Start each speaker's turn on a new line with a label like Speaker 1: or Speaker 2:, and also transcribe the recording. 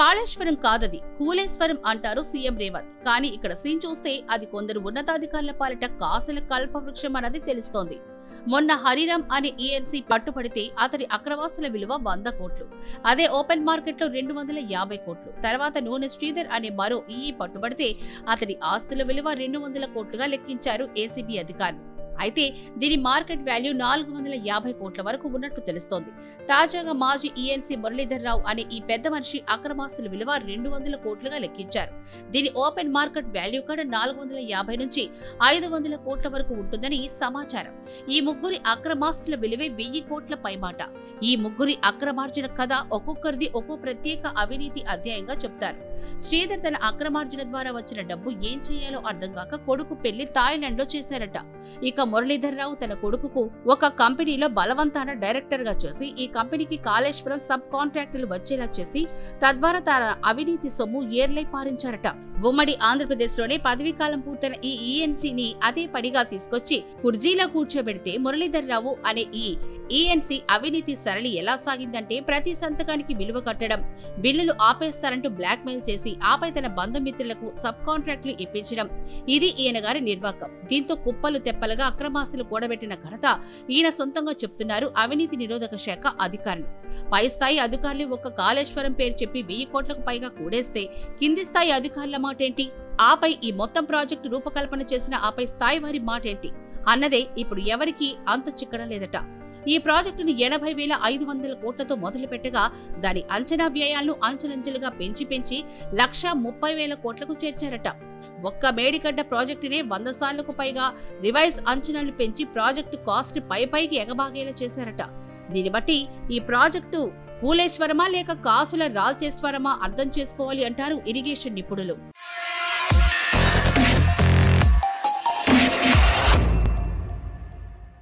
Speaker 1: కాళేశ్వరం కాదది కూలేశ్వరం అంటారు సీఎం రేవంత్. కానీ ఇక్కడ సీన్ చూస్తే అది కొందరు ఉన్నతాధికారుల పాలిట కాసుల కల్పవృక్షం అన్నది తెలుస్తోంది. మొన్న హరిరామ్ అనే ఈఎన్సీ పట్టుబడితే అతడి అక్రవాస్తుల విలువ 100 కోట్లు. అదే ఓపెన్ మార్కెట్ లో 250 కోట్లు. తర్వాత నూనె శ్రీధర్ అనే మరో ఈఈ పట్టుబడితే అతడి ఆస్తుల విలువ 200 కోట్లుగా లెక్కించారు ఏసీబీ అధికారులు. అయితే దీని మార్కెట్ వాల్యూ 450 కోట్ల వరకు ఉన్నట్టు తెలుస్తోంది. తాజాగా మాజీ ఈఎన్సీ మురళీధర్ రావు అనే ఈ పెద్ద మనిషి అక్రమాస్తుల విలువ 200 కోట్లుగా లెక్కించారు. దీని ఓపెన్ మార్కెట్ వాల్యూ కూడా 450 నుంచి 500 కోట్ల వరకు ఉంటుందని సమాచారం. ఈ ముగ్గురి అక్రమాస్తుల విలువే 1000 కోట్ల పైమాట. ఈ ముగ్గురి అక్రమార్జన కథ ఒక్కొక్కరిది ఒక్కో ప్రత్యేక అవినీతి అధ్యాయంగా చెప్తారు. శ్రీధర్ తన అక్రమార్జన ద్వారా వచ్చిన డబ్బు ఏం చేయాలో అర్థం కాక కొడుకు పెళ్లి థాయిలాండ్ లో చేశారట. ఇక మురళీధర్ రావు తన కొడుకుకు ఒక కంపెనీలో బలవంతాన డైరెక్టర్ గా చేసి ఈ కంపెనీకి కాళేశ్వరం సబ్ కాంట్రాక్టులు వచ్చేలా చేసి తద్వారా తన అవినీతి సొమ్ము ఏర్లై పారించారట. ఉమ్మడి ఆంధ్రప్రదేశ్ లోనే పదవీకాలం పూర్తయిన ఈ ఈఎన్సీని అదే పనిగా తీసుకొచ్చి కుర్జీలో కూర్చోబెడితే మురళీధర్ రావు అనే ఈ ఈఎన్సీ అవినీతి సరళి ఎలా సాగిందంటే ప్రతి సంతకానికి విలువ కట్టడం, బిల్లులు ఆపేస్తారంటూ బ్లాక్ మెయిల్ చేసి ఆపై తన బంధుమిత్రులకు సబ్ కాంట్రాక్టులు ఇప్పించడం ఇది ఈయన గారి నిర్వాకం. దీంతో కుప్పలు తెప్పలుగా అక్రమాస్తులు కూడబెట్టిన ఘనత ఈయన సొంతంగా చెప్తున్నారు అవినీతి నిరోధక శాఖ అధికారులు. పై స్థాయి అధికారులు ఒక్క కాళేశ్వరం పేరు చెప్పి 1000 కోట్లకు పైగా కూడేస్తే కింది స్థాయి అధికారుల మాటేంటి, ఆపై ఈ మొత్తం ప్రాజెక్టు రూపకల్పన చేసిన ఆపై స్థాయి వారి మాటేంటి అన్నదే ఇప్పుడు ఎవరికీ అంత చిక్కడం లేదట. ఈ ప్రాజెక్టును 80,500 కోట్లతో మొదలుపెట్టగా దాని అంచనా వ్యయాలను అంచెలంచెలుగా పెంచి 1,30,000 కోట్లకు చేర్చారట. ఒక్క మేడిగడ్డ ప్రాజెక్టునే 100 సార్లకు పైగా రివైజ్ అంచనాలు పెంచి ప్రాజెక్టు కాస్ట్ పైకి ఎగబాగేలా చేశారట. దీన్ని బట్టి ఈ ప్రాజెక్టు కూలేశ్వరమా లేక కాసుల రాల్చేశ్వరమా అర్థం చేసుకోవాలి అంటారు ఇరిగేషన్ నిపుణులు.